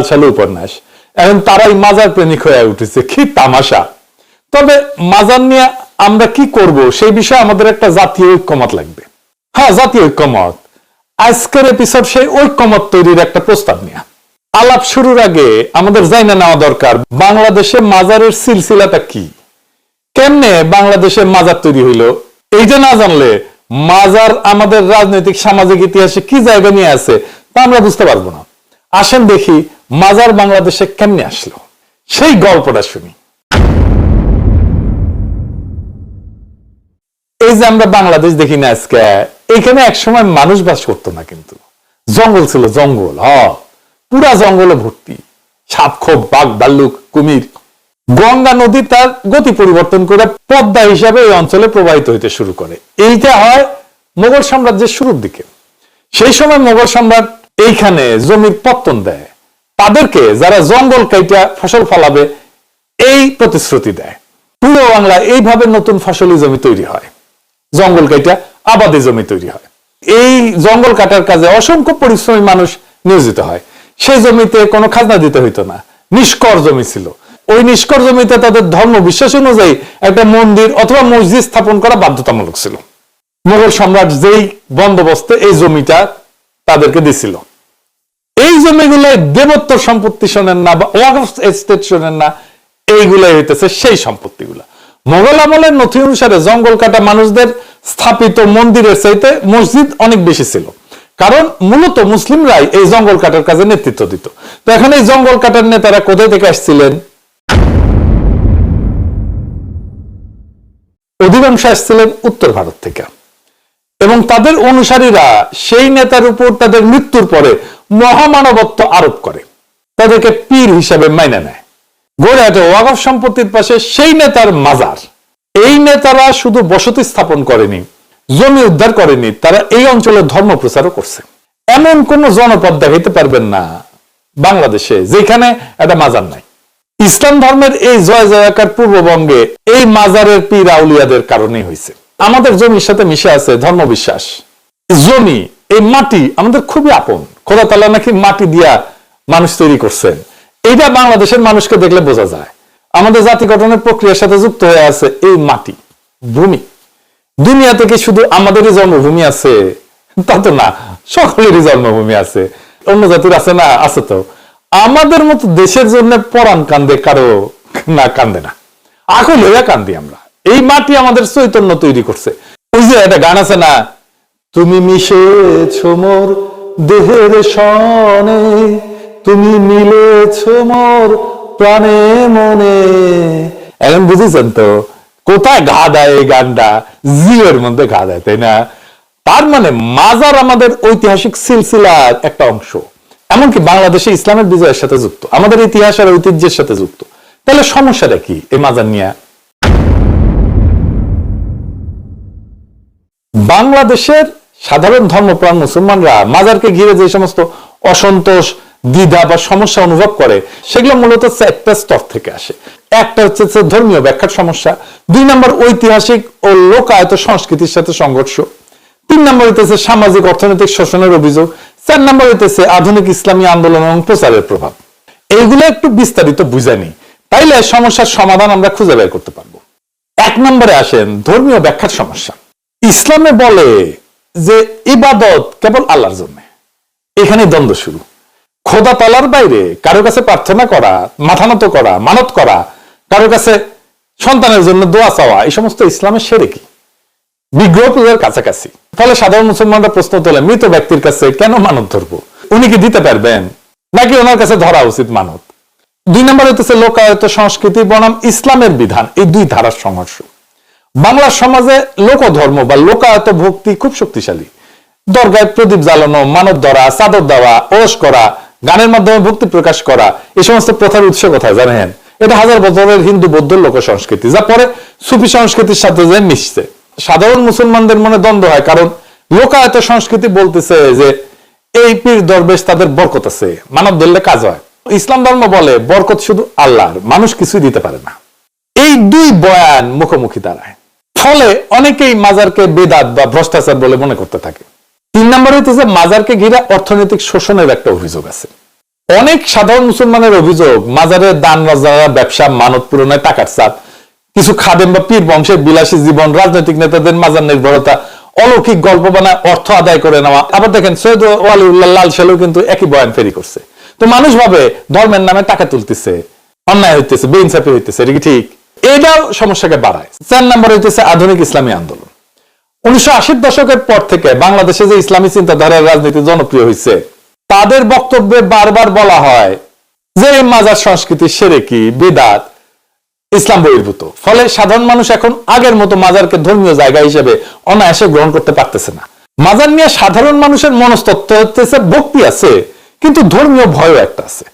সাল সালে উপন্যাস, এখন তারাই মাজার প্রেমিক হয়ে উঠেছে। কি তামাশা! তবে মাজার নিয়ে আমরা কি করব সেই বিষয়ে আমাদের একটা জাতীয় ঐক্যমত লাগবে। হ্যাঁ, জাতীয় ঐক্যমত। আজকের এপিসোড সেই ঐক্যমত তৈরির একটা প্রস্তাব নিয়ে। আলাপ শুরুর আগে আমাদের জানা নেওয়া দরকার বাংলাদেশে মাজারের সিলসিলাটা কি, কেমনে বাংলাদেশে মাজার তৈরি হইল। এইটা না জানলে মাজার আমাদের রাজনৈতিক সামাজিক ইতিহাসে কি জায়গা নিয়ে আছে তা আমরা বুঝতে পারবো না। আসেন দেখি মাজার বাংলাদেশে কেমনে আসলো, সেই গল্পটা শুনি। এই যে আমরা বাংলাদেশ দেখি না আজকে, এখানে একসময় মানুষ বাস করতো না, কিন্তু জঙ্গল ছিল, জঙ্গল। পুরা জঙ্গলে ভর্তি সাপ, খোপ, বাঘ, ভাল্লুক, কুমির। গঙ্গা নদী তার গতি পরিবর্তন করে পদ্মা হিসাবে এই অঞ্চলে প্রবাহিত হইতে শুরু করে। এইটা হয় মোগল সাম্রাজ্যের শুরুর দিকে। সেই সময় মোগল সম্রাট এইখানে জমির পত্তন দেয়, তাদেরকে যারা জঙ্গল কাইটা ফসল ফলাবে এই প্রতিশ্রুতি দেয়। পুরো বাংলা এইভাবে নতুন ফসলি জমি তৈরি হয়, জঙ্গল কাইটা আবাদি জমি তৈরি হয়। এই জঙ্গল কাটার কাজে অসংখ্য পরিশ্রমী মানুষ নিয়োজিত হয়। সেই জমিতে কোনো খাজনা দিতে হইতো না, নিষ্কর জমি ছিল। ওই নিষ্কর জমিতে তাদের ধর্ম বিশ্বাস অনুযায়ী একটা মন্দির অথবা মসজিদ স্থাপন করা বাধ্যতামূলক ছিল। মোগল সম্রাট যেই বন্দোবস্তে এই জমিটা তাদেরকে দিছিল, এই জমিগুলো দেবত্ব সম্পত্তি শোনেন না বা ওয়াকফ এস্টেট শোনেন না, এইগুলাই হইতেছে সেই সম্পত্তিগুলা। মোগল আমলের নথি অনুসারে জঙ্গল কাটা মানুষদের স্থাপিত মন্দিরের চাইতে মসজিদ অনেক বেশি ছিল, কারণ মূলত মুসলিমরাই এই জঙ্গল কাটার কাজে নেতৃত্ব দিত। তো এখন এই জঙ্গল কাটার নেতারা কোথায় থেকে আসছিলেন? অধিকাংশ আসছিলেন উত্তর ভারত থেকে, এবং তাদের অনুসারীরা সেই নেতার উপর তাদের মৃত্যুর পরে মহামানবত্ব আরোপ করে, তাদেরকে পীর হিসাবে মাইনে নেয়। গড়ে ওঠে ওয়াকফ সম্পত্তির পাশে সেই নেতার মাজার। এই নেতারা শুধু বসতি স্থাপন করেনি, জমি উদ্ধার করেনি, তারা এই অঞ্চলে ধর্ম প্রচারও করছে। এমন কোন জনপদ দেখাইতে পারবেন না বাংলাদেশে যেখানে একটা মাজার নাই। ইসলাম ধর্মের এই জয় জয়াকার পূর্ববঙ্গে এই মাজারের পীর আউলিয়াদের কারণেই হয়েছে। আমাদের জমির সাথে মিশে আছে ধর্ম বিশ্বাস। জমি, এই মাটি আমাদের খুবই আপন। খোদা তাআলা নাকি মাটি দিয়া মানুষ তৈরি করছেন, এইটা বাংলাদেশের মানুষকে দেখলে বোঝা যায়। আমাদের জাতি গঠনের প্রক্রিয়ার সাথে যুক্ত হয়ে আছে এই মাটি, ভূমি। দুনিয়া থেকে শুধু আমাদেরই জন্মভূমি আছে তা তো না, সকলেরই জন্মভূমি আছে। অন্য জাতির আছে না? আছে তো। আমাদের মতো দেশের জন্য পরাণ কান্দে কারো না? কান্দে না। আকুল হইয়া কান্দি আমরা। এই মাটি আমাদের চৈতন্য তৈরি করছে। ওই যে একটা গান আছে না, তুমি মিশেছ মোর দেহের সনে, তুমি মিলেছ মোর প্রাণে মনে। এখন বুঝেছেন তো কোথায় ঘা দেয় এই গানটা? জিওর মধ্যে ঘা দেয়, তাই না? তার মানে মাজার আমাদের ঐতিহাসিক সিলসিলার একটা অংশ, এমনকি বাংলাদেশে ইসলামের বিজয়ের সাথে যুক্ত, আমাদের ইতিহাস আর ঐতিহ্যের সাথে যুক্ত। তাহলে সমস্যাটা কি এই মাজার নিয়ে? বাংলাদেশের সাধারণ ধর্মপ্রাণ মুসলমানরা মাজারকে ঘিরে যে সমস্ত অসন্তোষ, দ্বিধা বা সমস্যা অনুভব করে সেগুলো মূলত একটা স্তর থেকে আসে। একটা হচ্ছে ধর্মীয় ব্যাখ্যার সমস্যা, 2 নম্বর ঐতিহাসিক ও লোকায়ত সংস্কৃতির সাথে সংঘর্ষ, 3 নম্বর হইতেছে সামাজিক অর্থনৈতিক শোষণের অভিযোগ, 4 নম্বর হইতেছে আধুনিক ইসলামী আন্দোলন এবং প্রচারের প্রভাব। এইগুলো একটু বিস্তারিত বুঝানি, তাইলে সমস্যার সমাধান আমরা খুঁজে বের করতে পারবো। 1 নম্বরে আসেন ধর্মীয় ব্যাখ্যার সমস্যা। ইসলামে বলে যে ইবাদত কেবল আল্লাহর জন্য, এখানে দ্বন্দ্ব শুরু। খোদা তাআলার বাইরে কারো কাছে প্রার্থনা করা, মাথা নত করা, মানত করা, কারো কাছে সন্তানের জন্য দোয়া চাওয়া, এই সমস্ত ইসলামের শিরকি, বিগ্রহ পূজার কাছাকাছি। ফলে সাধারণ মুসলমানরা প্রশ্ন তোলে, মৃত ব্যক্তির কাছে কেন মানত ধরবো? উনি কি দিতে পারবেন, নাকি ওনার কাছে ধরা উচিত মানত? 2 নম্বর হইতেছে লোকায়ত সংস্কৃতি বনাম ইসলামের বিধান, এই 2 ধারার সংঘর্ষ। বাংলা সমাজে লোক ধর্ম বা লোকায়ত ভক্তি খুব শক্তিশালী। দরগায় প্রদীপ জ্বালানো, মানত ধরা, চাদর দেওয়া, ওরস করা, গানের মাধ্যমে ভক্তি প্রকাশ করা, এই সমস্ত প্রথার উৎস কোথায় জানেন? এটা হাজার বছরের হিন্দু বৌদ্ধ লোক সংস্কৃতি, যা পরে সুফি সংস্কৃতির সাথে যে মিশছে। সাধারণ মুসলমানদের মনে দ্বন্দ্ব হয়, কারণ লোকায়ত সংস্কৃতি বলতেছে যে এই পীর দরবেশ তাদের বরকত আছে, মানব ধরলে কাজ হয়। ইসলাম ধর্ম বলে বরকত শুধু আল্লাহর, মানুষ কিছুই দিতে পারে না। এই 2 বয়ান মুখোমুখি দাঁড়ায়, ফলে অনেকেই মাজারকে বেদাত বা ভ্রষ্টাচার বলে মনে করতে থাকে। 3 নম্বর হইতেছে মাজারকে ঘিরে অর্থনৈতিক শোষণের একটা অভিযোগ আছে। অনেক সাধারণ মুসলমানের অভিযোগ, মাজারের দান রাজারা ব্যবসা, মানত পূরণে টাকার চাপ, কিছু খাদেম বা পীর বংশের বিলাসী জীবন, রাজনৈতিক নেতাদের মাজার নির্ভরতা, অলৌকিক গল্প বানায় অর্থ আদায় করে নেওয়া। আবার দেখেন সৈয়দ ওয়ালিউল্লাহ লাল সাহেব কিন্তু একই বয়ান ফেরি করছে। তো মানুষ ভাবে ধর্মের নামে টাকা তুলতেছে, অন্যায় হইতেছে, বেইনসাফি হইতেছে, এটা কি ঠিক? এটাও সমস্যাকে বাড়ায়। 4 নম্বর হইতেছে আধুনিক ইসলামী আন্দোলন। 1980-র দশকের পর থেকে বাংলাদেশে যে ইসলামী চিন্তাধারার রাজনীতি জনপ্রিয় হয়েছে, তাদের বক্তব্যে বারবার বলা হয় যে এই মাজার সংস্কৃতি শিরকি, বিদআত, ইসলাম বহির্ভূত। ফলে সাধারণ মানুষ এখন আগের মতো মাজারকে ধর্মীয় জায়গা হিসেবে অনায়াসে গ্রহণ করতে পারতেছে না। মাজার নিয়ে সাধারণ মানুষের মনস্তত্ত্ব হচ্ছে ভক্তি আছে, কিন্তু ধর্মীয় ভয়ও একটা আছে,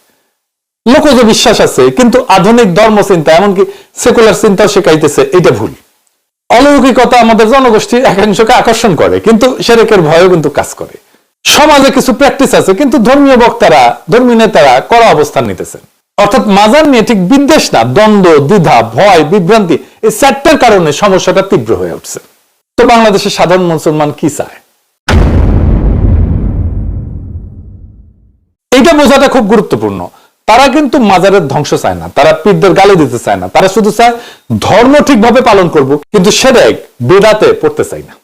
লোকজ বিশ্বাস আছে, কিন্তু আধুনিক ধর্ম চিন্তা, এমনকি সেকুলার চিন্তাও শেখাইতেছে, এটা ভুল। অলৌকিকতা আমাদের জনগোষ্ঠীর একাংশকে আকর্ষণ করে, কিন্তু শিরকের ভয়ও কিন্তু কাজ করে। সমাজে কিছু প্র্যাকটিস আছে, কিন্তু ধর্মীয় বক্তারা, ধর্মীয় নেতারা কড়া অবস্থান নিতেছেন। অর্থাৎ মাজার নিয়ে ঠিক বিদ্বেষ না, দ্বন্দ্ব, দ্বিধা, ভয়, বিভ্রান্তি, এই চারটার কারণে সমস্যাটা তীব্র হয়ে উঠছে। তো বাংলাদেশের সাধারণ মুসলমান কি চায়, এটা বোঝাটা খুব গুরুত্বপূর্ণ। তারা কিন্তু মাজারের ধ্বংস চায় না, তারা পীরদের গালি দিতে চায় না, তারা শুধু চায় ধর্ম ঠিকভাবে পালন করব, কিন্তু শিরক বিদআতে পড়তে চায় না।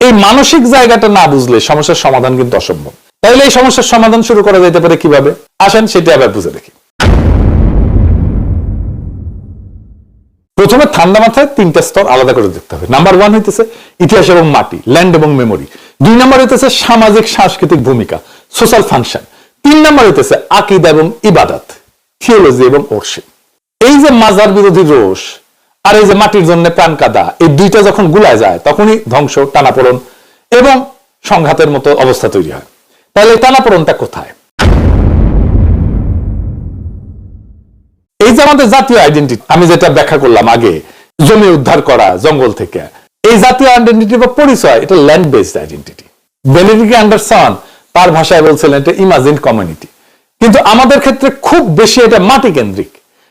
এই মানসিক জায়গাটা না বুঝলে সমস্যার সমাধান কিন্তু অসম্ভব। তাহলে এই সমস্যার সমাধান শুরু করা যেতে পারে কিভাবে? আসেন সেটা আবার বুঝে দেখি। প্রথমে ঠান্ডা মাথায় 3টা স্তর আলাদা করে দেখতে হবে। নাম্বার 1 হইতেছে ইতিহাস এবং মাটি, ল্যান্ড এবং মেমোরি। 2 নম্বর হইতেছে সামাজিক সাংস্কৃতিক ভূমিকা, সোশ্যাল ফাংশন। 3 নম্বর হইতেছে আকীদা এবং ইবাদত, থিওলজি এবং ওরশিপ। এই যে মাজার বিরোধী রোষ আর এই যে মাটির জন্য প্রাণ কাদা, এই দুইটা যখন গুলায় যায়, তখনই ধ্বংস, টানাপোড়েন এবং সংঘাতের মতো অবস্থা তৈরি হয়। তাহলে এই টানাপোড়েনটা কোথায়? এই যে আমাদের জাতীয় আইডেন্টিটি, আমি যেটা ব্যাখ্যা করলাম আগে, জমি উদ্ধার করা জঙ্গল থেকে, এই জাতীয় আইডেন্টিটি বা পরিচয়, এটা land based identity. Benedict Anderson তার ভাষায় বলছিলেন এটা ইমাজিন কমিউনিটি। কিন্তু আমাদের ক্ষেত্রে খুব বেশি এটা মাটি কেন্দ্রিক।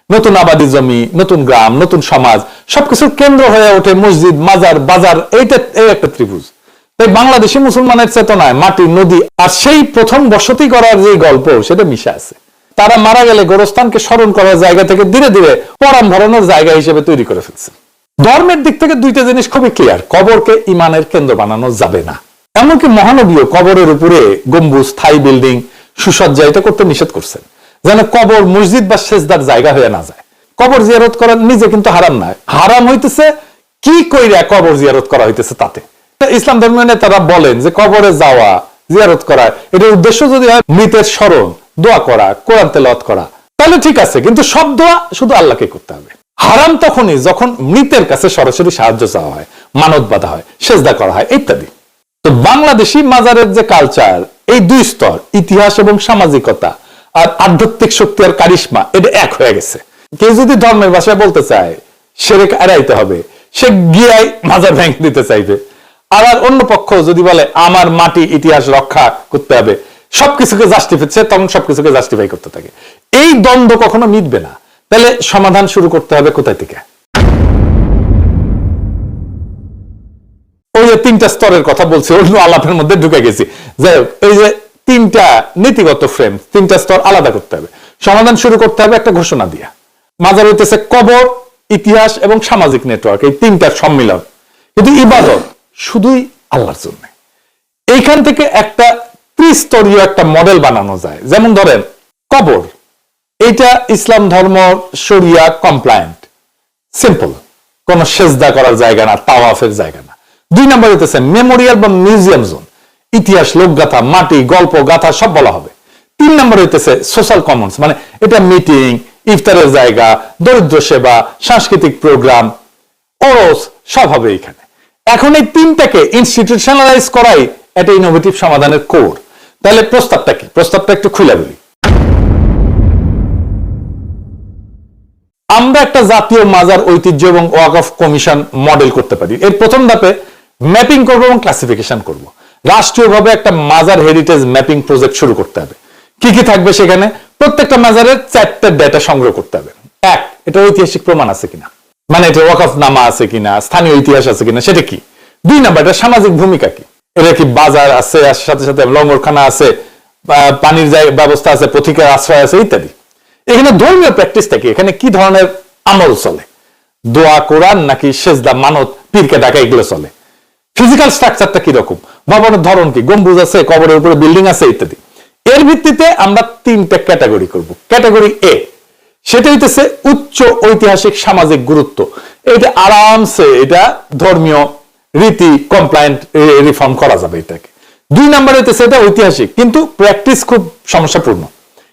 নতুন আবাদি জমি, নতুন গ্রাম, নতুন সমাজ, সবকিছুর কেন্দ্র হয়ে ওঠে মসজিদ, মাজার, বাজার, এইটা এই একটা ত্রিভুজ। তাই বাংলাদেশি মুসলমানের চেতনায় মাটি, নদী আর সেই প্রথম বসতি করার যে গল্প, সেটা মিশে আছে। তারা মারা গেলে গোরস্থানকে স্মরণ করার জায়গা থেকে ধীরে ধীরে পরাম ভরানোর জায়গা হিসেবে তৈরি করে ফেলছে। ধর্মের দিক থেকে দুইটা জিনিস খুবই ক্লিয়ার: কবরকে ইমানের কেন্দ্র বানানো যাবে না। এমনকি মহানবীও কবরের উপরে গম্বুজ, স্থায়ী বিল্ডিং, সুসজ্জা এটা করতে নিষেধ করছেন, যেন কবর মসজিদ বা সেজদার জায়গা হয়ে না যায়। কবর জিয়ারত করা নিজে কিন্তু হারাম নয়, হারাম হইতেছে কি কইরা কবর জিয়ারত করা হইতেছে তাতে। ইসলাম ধর্মের নেতারা বলেন যে কবরে যাওয়া, জিয়ারত করা, এটার উদ্দেশ্য যদি হয় মৃতের স্মরণ, দোয়া করা, কোরআন তেলাওয়াত করা, তাহলে ঠিক আছে, কিন্তু সব দোয়া শুধু আল্লাহকে করতে হবে। হারাম তখনই যখন মৃতের কাছে সরাসরি সাহায্য চাওয়া হয়, মানত বাঁধা হয়, সেজদা করা হয় ইত্যাদি। তো বাংলাদেশি মাজারের যে কালচার, এই 2 স্তর, ইতিহাস এবং সামাজিকতা আর আধ্যাত্মিক শক্তি আর কারিশমা, এটা এক হয়ে গেছে। কেউ যদি ধর্মের ভাষায় বলতে চায় শিরক এড়াইতে হবে, সে গিয়াই মাজার ভেঙে দিতে চাইবে। আর অন্য পক্ষ যদি বলে আমার মাটি, ইতিহাস রক্ষা করতে হবে, সবকিছুকে জাস্টিফাই, তখন সবকিছুকে জাস্টিফাই করতে থাকে। এই দ্বন্দ্ব কখনো মিটবে না। তাহলে সমাধান শুরু করতে হবে কোথায় থেকে? ওই যে 3টা স্তরের কথা বলছি, অন্য আলাপের মধ্যে ঢুকে গেছি। যাই হোক, এই যে 3টা নীতিগত ফ্রেম, 3টা স্তর আলাদা করতে হবে। সমাধান শুরু করতে হবে একটা ঘোষণা দিয়া। মাজার হইতেছে কবর, ইতিহাস এবং সামাজিক নেটওয়ার্ক, এই 3টার সম্মিলন। কিন্তু ইবাদত শুধুই আল্লাহর জন্য। এইখান থেকে একটা ত্রিস্তরীয় একটা মডেল বানানো যায়। যেমন ধরেন কবর, এটা ইসলাম ধর্ম শরিয়া কমপ্লায়েন্ট, সিম্পল, কোন সেজদা করার জায়গা না, তাওয়াফের জায়গা না। 2 নম্বর হইতেছে মেমোরিয়াল বা মিউজিয়াম জোন, ইতিহাস, লোকগাথা, মাটি, গল্প, গাথা সব বলা হবে। 3 নম্বর হইতেছে সোশ্যাল কমন্স, মানে এটা মিটিং, ইফতারের জায়গা, দরিদ্র সেবা, সাংস্কৃতিক প্রোগ্রাম, ওরস সব হবে এখানে। এখন এই 3টাকে ইনস্টিটিউশনালাইজ করাই এটা ইনোভেটিভ সমাধানের কোর। তাহলে প্রস্তাবটা কি? প্রস্তাবটা একটু খুলে বলি। আমরা একটা জাতীয় মাজার ঐতিহ্য এবং ওয়াকফ কমিশন মডেল করতে পারি। এর প্রথম ধাপে ম্যাপিং করব এবং ক্লাসিফিকেশন করব। রাষ্ট্রীয়ভাবে একটা মাজার হেরিটেজ ম্যাপিং প্রজেক্ট শুরু করতে হবে। কি কি থাকবে সেখানে? প্রত্যেকটা মাজারের 4টা ডেটা সংগ্রহ করতে হবে। 1, এটা ঐতিহাসিক প্রমাণ আছে কিনা, মানে এটা ওয়াকফ নামা আছে কিনা, স্থানীয় ইতিহাস আছে কিনা, সেটা কি। 2 নম্বর, এটা সামাজিক ভূমিকা কি, এটা কি বাজার আছে, সাথে সাথে লঙ্গরখানা আছে, পানির ব্যবস্থা আছে, পথিকের আশ্রয় আছে ইত্যাদি। এখানে ধর্মীয় প্র্যাকটিসটা কি, এখানে কি ধরনের আমল চলে, দোয়া কোরআন নাকি সেজদা মানত পীরকে ডাকা এগুলো চলে, ফিজিক্যাল স্ট্রাকচারটা কিরকম, ভবনের ধরন কি, গম্বুজ আছে, কবরের উপরে বিল্ডিং আছে ইত্যাদি। এর ভিত্তিতে আমরা 3টা ক্যাটাগরি করব। ক্যাটাগরি এ, সেটা হইতেছে উচ্চ ঐতিহাসিক সামাজিক গুরুত্ব, এটা আরামসে এটা ধর্মীয় রীতি কমপ্লায়েন্ট রিফর্ম করা যাবে এটাকে। 2 নাম্বার হইতেছে এটা ঐতিহাসিক কিন্তু প্র্যাকটিস খুব সমস্যাপূর্ণ,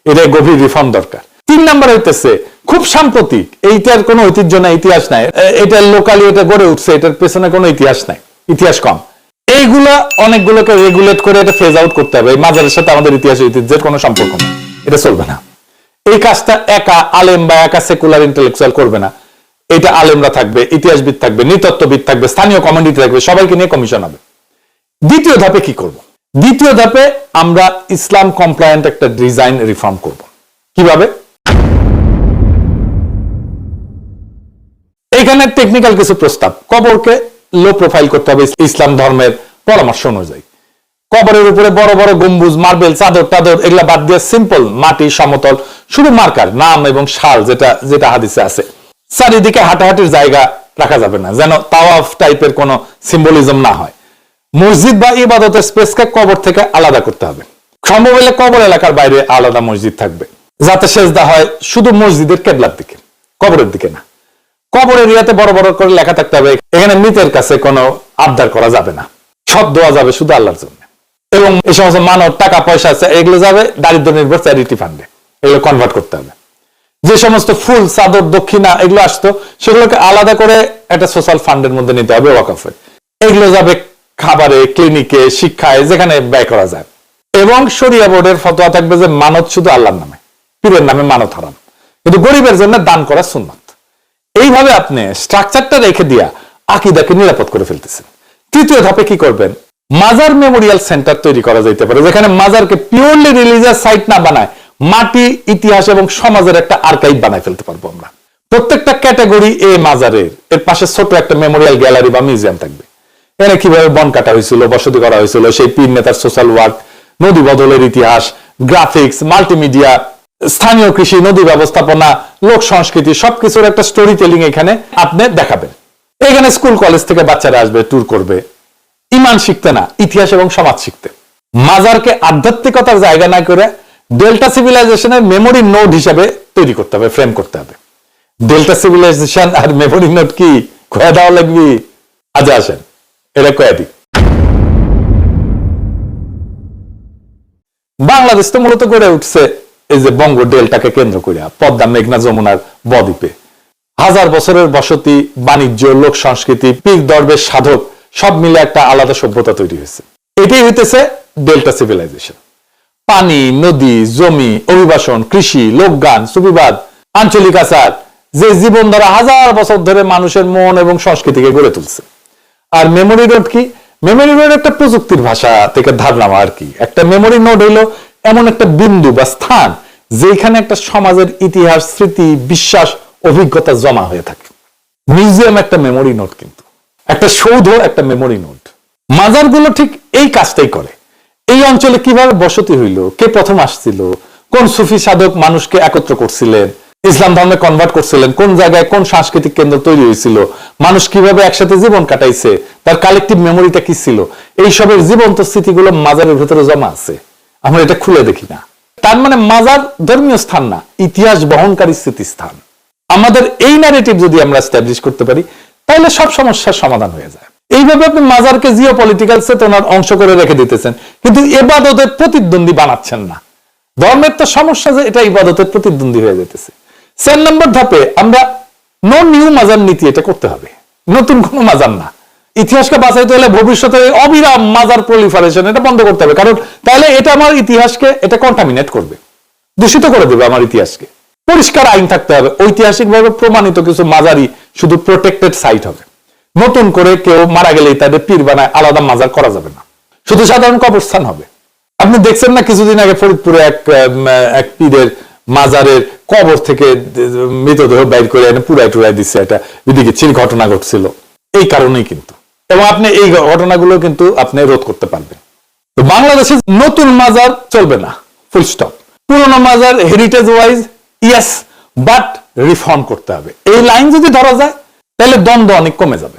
এটা গভীর রিফর্ম দরকার। 3 নাম্বার হইতেছে খুব সাম্প্রতিক, এইটার কোনো ঐতিহ্য নাই, ইতিহাস নাই, এটা লোকালি এটা গড়ে উঠছে, এটার পেছনে কোনো ইতিহাস নাই, ইতিহাস কম। এইগুলা অনেকগুলোকে রেগুলেট করে এটা ফেজ আউট করতে হবে। এই মাজারের সাথে আমাদের ইতিহাস ঐতিহ্যের কোনো সম্পর্ক নেই, এটা চলবে না। এই কাজটা একা আলেম বা একা সেকুলার ইন্টেলেকচুয়াল করবে না, এটা আলেমরা থাকবে, ইতিহাসবিদ থাকবে, নৃতত্ত্ববিদ থাকবে, স্থানীয় কমিউনিটি থাকবে, সবাইকে নিয়ে কমিশন হবে। দ্বিতীয় ধাপে কি করব? দ্বিতীয় ধাপে আমরা ইসলাম কমপ্লায়েন্ট একটা ডিজাইন রিফর্ম করব। কিভাবে? এখানে টেকনিক্যাল কিছু প্রস্তাব। কবরকে লো প্রোফাইল করতে হবে ইসলাম ধর্মের পরামর্শ অনুযায়ী। কবরের উপরে বড় বড় গম্বুজ, মার্বেল, চাদর টাদর এগুলা বাদ দিয়ে সিম্পল মাটি সমতল, শুধু মার্কার নাম এবং শাল যেটা যেটা হাদিসে আছে। চারিদিকে হাঁটাহাঁটির জায়গা রাখা যাবে না, যেন তাওয়াফ টাইপের কোনো সিম্বলিজম না হয়। মসজিদ বা ইবাদতের স্পেসকে কবর থেকে আলাদা করতে হবে। সম্ভব হলে কবর এলাকার বাইরে আলাদা মসজিদ থাকবে, যাতে সেজদা হয় শুধু মসজিদের কেবলার দিকে, কবরের দিকে না। কবরের এরিয়াতে বড় বড় করে লেখা থাকতে হবে, এখানে মৃতের কাছে কোনো আবদার করা যাবে না, সব দেওয়া যাবে শুধু আল্লাহর জন্য। এবং এই সমস্ত মানব টাকা পয়সা আছে এগুলো যাবে দারিদ্র নির্ভর চ্যারিটি ফান্ডে, এগুলো কনভার্ট করতে হবে। যে সমস্ত ফুল, চাদর, দক্ষিণা এগুলো আসতো সেগুলোকে আলাদা করে একটা সোশ্যাল ফান্ডের মধ্যে নিতে হবে, ওয়াকফে। এগুলো যাবে খাবারে, ক্লিনিকে, শিক্ষায়, যেখানে ব্যয় করা যায়। এবং শরিয়া বোর্ডের ফতোয়া থাকবে যে মানত শুধু আল্লাহর নামে, পীরের নামে মানত হারাম, কিন্তু গরিবের জন্য দান করা সুন্নাত। এইভাবে আপনি স্ট্রাকচারটা রেখে দিয়া আকীদাকে নিরাপদ করে ফেলতেছেন। তৃতীয় ধাপে কি করবেন? মাজার মেমোরিয়াল সেন্টার তৈরি করা যেতে পারে, যেখানে মাজারকে পিওরলি রিলিজিয়াস সাইট না বানায় মাটি, ইতিহাস এবং সমাজের একটা আর্কাইভ বানায় ফেলতে পারবো আমরা। প্রত্যেকটা ক্যাটাগরি এ মাজারের এর পাশে ছোট একটা মেমোরিয়াল গ্যালারি বা মিউজিয়াম থাকবে। এখানে কিভাবে বন কাটা হয়েছিল, বসতি করা হয়েছিল, সেই পীর নেতার সোশ্যাল ওয়ার্ক, নদী বদলের ইতিহাস, গ্রাফিক্স, মাল্টিমিডিয়া, স্থানীয় কৃষি, নদী ব্যবস্থাপনা, লোক সংস্কৃতি, সবকিছুর একটা স্টোরি টেলিং এখানে আপনি দেখাবেন। এখানে স্কুল কলেজ থেকে বাচ্চারা আসবে, ট্যুর করবে, ইমান শিখতে না, ইতিহাস এবং সমাজ শিখতে। মাজারকে আধ্যাত্মিকতার জায়গা না করে ডেল্টা সিভিলাইজেশনের মেমোরি নোড হিসেবে তৈরি করতে হবে, ফ্রেম করতে হবে। ডেল্টা সিভিলাইজেশন আর মেমোরি নোড কি কয়া দেওয়া লাগবে? আজ আসেন এটা কয়া দিই। বাংলাদেশ তো মূলত গড়ে উঠছে এই যে বঙ্গ ডেল্টাকে কেন্দ্র করে, পদ্মা, মেঘনা, যমুনার বদ্বীপে। হাজার বছরের বসতি, বাণিজ্য, লোক সংস্কৃতি, পীর দরবেশ, সাধক সব মিলে একটা আলাদা সভ্যতা তৈরি হয়েছে। এটাই হইতেছে ডেল্টা সিভিলাইজেশন। পানি, নদী, জমি, অভিবাসন, কৃষি, লোকগান, সুফিবাদ, আঞ্চলিক আচার, যে জীবন ধারা হাজার বছর ধরে মানুষের মন এবং সংস্কৃতিকে গড়ে তুলছে। আর মেমোরি নোড কি? মেমোরি নোড একটা প্রযুক্তির ভাষা থেকে ধারণা আর কি। একটা মেমোরি নোড হইলো এমন একটা বিন্দু বা স্থান যেখানে একটা সমাজের ইতিহাস, স্মৃতি, বিশ্বাস, অভিজ্ঞতা জমা হয়ে থাকে। মিউজিয়াম একটা মেমোরি নোড, কিন্তু একটা সৌধ একটা মেমোরি নোড। মাজারগুলো ঠিক এই কাজটাই করে। এই অঞ্চলে কিভাবে বসতি হইল, কে প্রথম আসছিল, কোন সুফি সাধক মানুষকে একত্র করছিলেন, ইসলাম ধর্মে কনভার্ট করছিলেন, কোন জায়গায় কোন সাংস্কৃতিক কেন্দ্র তৈরি হয়েছিল, মানুষ কিভাবে একসাথে জীবন কাটাইছে, তার কালেকটিভ মেমোরিটা কি ছিল, এইসবের জীবন্ত স্মৃতিগুলো মাজারের ভেতরে জমা আছে। আমরা এটা খুলে দেখি না। তার মানে মাজার ধর্মীয় স্থান না, ইতিহাস বহনকারী স্মৃতিস্থান। আমাদের এই ন্যারেটিভ যদি আমরা এস্টাবলিশ করতে পারি তাহলে সব সমস্যার সমাধান হয়ে যায়। এইভাবে আপনি মাজারকে জিও পলিটিক্যাল চেতনার অংশ করে রেখে দিতেছেন, কিন্তু ইবাদতের প্রতিদ্বন্দ্বী বানাচ্ছেন না। ধর্মের তো সমস্যা যে এটা ইবাদতের প্রতিদ্বন্দ্বী হয়ে যেতেছে। 4 নম্বর ধাপে আমরা নো নিউ মাজার নীতি এটা করতে হবে, নতুন কোনো মাজার না। ইতিহাসকে বাঁচাইতে হলে ভবিষ্যতে অবিরাম মাজার প্রলিফারেশন এটা বন্ধ করতে হবে, কারণ তাহলে এটা আমার ইতিহাসকে এটা কন্টামিনেট করবে, দূষিত করে দেবে আমার ইতিহাসকে। পরিষ্কার আইন থাকতে হবে, ঐতিহাসিকভাবে প্রমাণিত কিছু মাজারই শুধু প্রোটেক্টেড সাইট হবে। নতুন করে কেউ মারা গেলেই তাদের পীর বানায় আলাদা মাজার করা যাবে না, শুধু সাধারণ কবরস্থান হবে। আপনি দেখছেন না কিছুদিন আগে ফরিদপুরে এক পীরের মাজারের কবর থেকে মৃতদেহ বাইর করে এনে পুরাই টুরাই দিচ্ছে, এটা বিদিকিচ্ছির ঘটনা ঘটছিল। এই কারণেই কিন্তু, এবং আপনি এই ঘটনাগুলো কিন্তু আপনি রোধ করতে পারবেন। তো বাংলাদেশে নতুন মাজার চলবে না। Full stop. পুরনো মাজার heritage wise yes, but reform করতে হবে। এই লাইন যদি ধরা যায় তাহলে দ্বন্দ্ব অনেক কমে যাবে।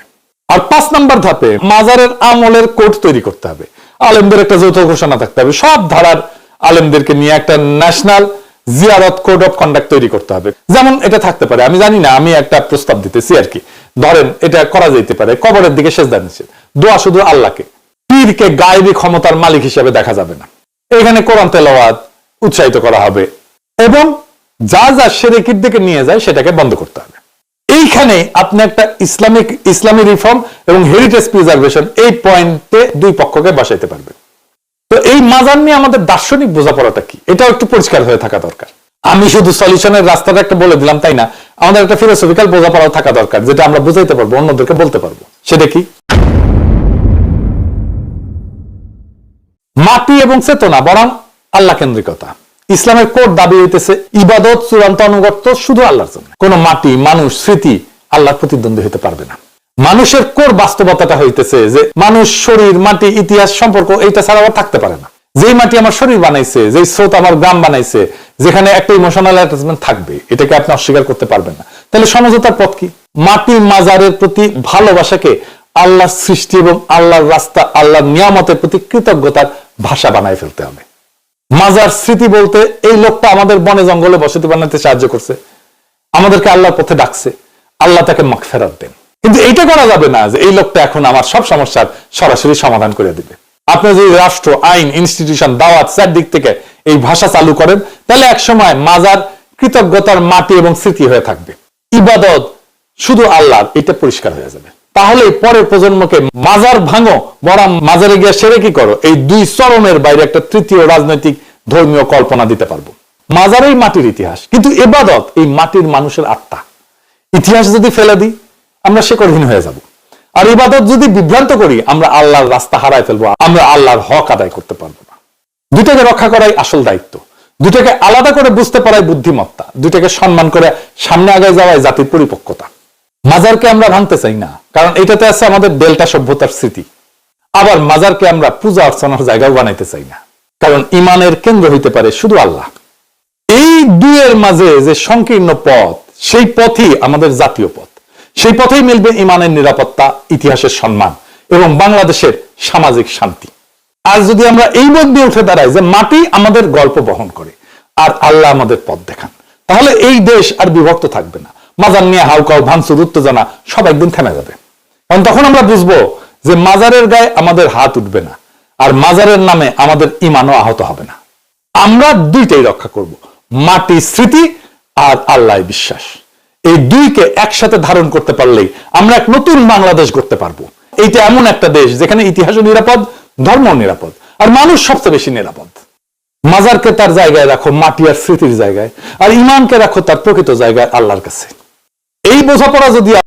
আর 5 নম্বর ধাপে মাজারের আমলের কোড তৈরি করতে হবে। আলেমদের একটা যৌথ ঘোষণা থাকতে হবে, সব ধারার আলেমদেরকে নিয়ে একটা ন্যাশনাল জিয়ারত কোড অফ কন্ডাক্ট তৈরি করতে হবে। যেমন এটা থাকতে পারে, আমি জানি না, আমি একটা প্রস্তাব দিতেছি আর কি, ধরেন এটা করা যেতে পারে, কবরের দিকে সেজদা নিষেধ, দোয়া শুধু আল্লাহকে, পীরকে গায়েবী ক্ষমতার মালিক হিসেবে দেখা যাবে না। এখানে কোরআন তেলাওয়াত উৎসাহিত করা হবে এবং যা যা শিরকের দিকে নিয়ে যায় সেটাকে বন্ধ করতে হবে। এইখানে আপনি একটা ইসলামী রিফর্ম এবং হেরিটেজ প্রিজার্ভেশন এই পয়েন্টে দুই পক্ষকে বসাইতে পারবেন। তো এই মাজার নিয়ে আমাদের দার্শনিক বোঝাপড়াটা কি, এটাও একটু পরিষ্কার হয়ে থাকা দরকার। আমি শুধু সলিউশনের রাস্তাটা একটা বলে দিলাম তাই না, আমাদের একটা ফিলোসফিক্যাল বোঝাপড়াও থাকা দরকার, যেটা আমরা বুঝাইতে পারবো, অন্যদেরকে বলতে পারবো। সেটা কি? মাটি এবং চেতনা বরং আল্লাহ কেন্দ্রিকতা। ইসলামের কোড দাবি হইতেছে ইবাদত চূড়ান্ত অনুগত্য শুধু আল্লাহর জন্য। কোন মাটি, মানুষ, স্মৃতি আল্লাহর প্রতিদ্বন্দ্বী হতে পারবে না। মানুষের কোর বাস্তবতাটা হইতেছে যে মানুষ, শরীর, মাটি, ইতিহাস, সম্পর্ক এইটা ছাড়া আবার থাকতে পারে না। যেই মাটি আমার শরীর বানাইছে, যেই স্রোত আমার গ্রাম বানাইছে, যেখানে একটা ইমোশনাল অ্যাটাচমেন্ট থাকবে, এটাকে আপনি অস্বীকার করতে পারবেন না। তাহলে সমঝোতার পথ কি? মাটি মাজারের প্রতি ভালোবাসাকে আল্লাহর সৃষ্টি এবং আল্লাহর রাস্তা, আল্লাহর নিয়ামতের প্রতি কৃতজ্ঞতার ভাষা বানায় ফেলতে হবে। মাজার স্মৃতি বলতে এই লোকটা আমাদের বনে জঙ্গলে বসতি বানাতে সাহায্য করছে, আমাদেরকে আল্লাহর পথে ডাকছে, আল্লাহ তাকে মাগফিরাত দেন। কিন্তু এইটা করা যাবে না যে এই লোকটা এখন আমার সব সমস্যার সরাসরি সমাধান করে দিবে। আপনি যদি রাষ্ট্র, আইন, ইনস্টিটিউশন, দাওয়াত, চারদিক থেকে এই ভাষা চালু করেন, তাহলে একসময় মাজার কৃতজ্ঞতার মাটি এবং স্মৃতি হয়ে থাকবে, ইবাদত শুধু আল্লাহর, এটা পরিষ্কার হয়ে যাবে। তাহলে পরের প্রজন্মকে মাজার ভাঙো বরং মাজারে গিয়ে সেরেকি করো, এই দুই চরমের বাইরে একটা তৃতীয় রাজনৈতিক ধর্মীয় কল্পনা দিতে পারবো। মাজারেই মাটির ইতিহাস, কিন্তু ইবাদত এই মাটির মানুষের আত্মা। ইতিহাস যদি ফেলে দিই আমরা শেকড়হীন হয়ে যাব, আর ইবাদত যদি বিভ্রান্ত করি আমরা আল্লাহর রাস্তা হারায় ফেলবো, আমরা আল্লাহর হক আদায় করতে পারবো না। দুটাকে রক্ষা করাই আসল দায়িত্ব, দুটাকে আলাদা করে বুঝতে পারাই বুদ্ধিমত্তা, দুটাকে সম্মান করে সামনে আগায় যাওয়াই জাতির পরিপক্কতা। মাজারকে আমরা ভাঙতে চাই না, কারণ এটাতে আছে আমাদের ডেল্টা সভ্যতার স্মৃতি। আবার মাজারকে আমরা পূজা অর্চনার জায়গাও বানাইতে চাই না, কারণ ইমানের কেন্দ্র হইতে পারে শুধু আল্লাহ। এই দুয়ের মাঝে যে সংকীর্ণ পথ, সেই পথই আমাদের জাতীয় পথ। সেই পথেই মিলবে ইমানের নিরাপত্তা, ইতিহাসের সম্মান এবং বাংলাদেশের সামাজিক শান্তি। আর যদি আমরা এই বোধ দিয়ে উঠে দাঁড়াই যে মাটি আমাদের গল্প বহন করে আর আল্লাহ আমাদের পথ দেখান, তাহলে এই দেশ আর বিভক্ত থাকবে না। মাজার নিয়ে হাউকাউ, ভাঙচুর, উত্তেজনা সব একদিন থেমে যাবে। কারণ তখন আমরা বুঝবো যে মাজারের গায়ে আমাদের হাত উঠবে না, আর মাজারের নামে আমাদের ইমানও আহত হবে না। আমরা দুইটাই রক্ষা করব, মাটি স্মৃতি আর আল্লাহ বিশ্বাস। এই দুইকে একসাথে ধারণ করতে পারলেই আমরা এক নতুন বাংলাদেশ গড়তে পারবো। এইটা এমন একটা দেশ যেখানে ইতিহাসও নিরাপদ, ধর্ম নিরাপদ, আর মানুষ সবচেয়ে বেশি নিরাপদ। মাজারকে তার জায়গায় রাখো, মাটি আর স্মৃতির জায়গায়, আর ইমানকে রাখো তার প্রকৃত জায়গায়, আল্লাহর কাছে। এই বোঝাপড়া যদি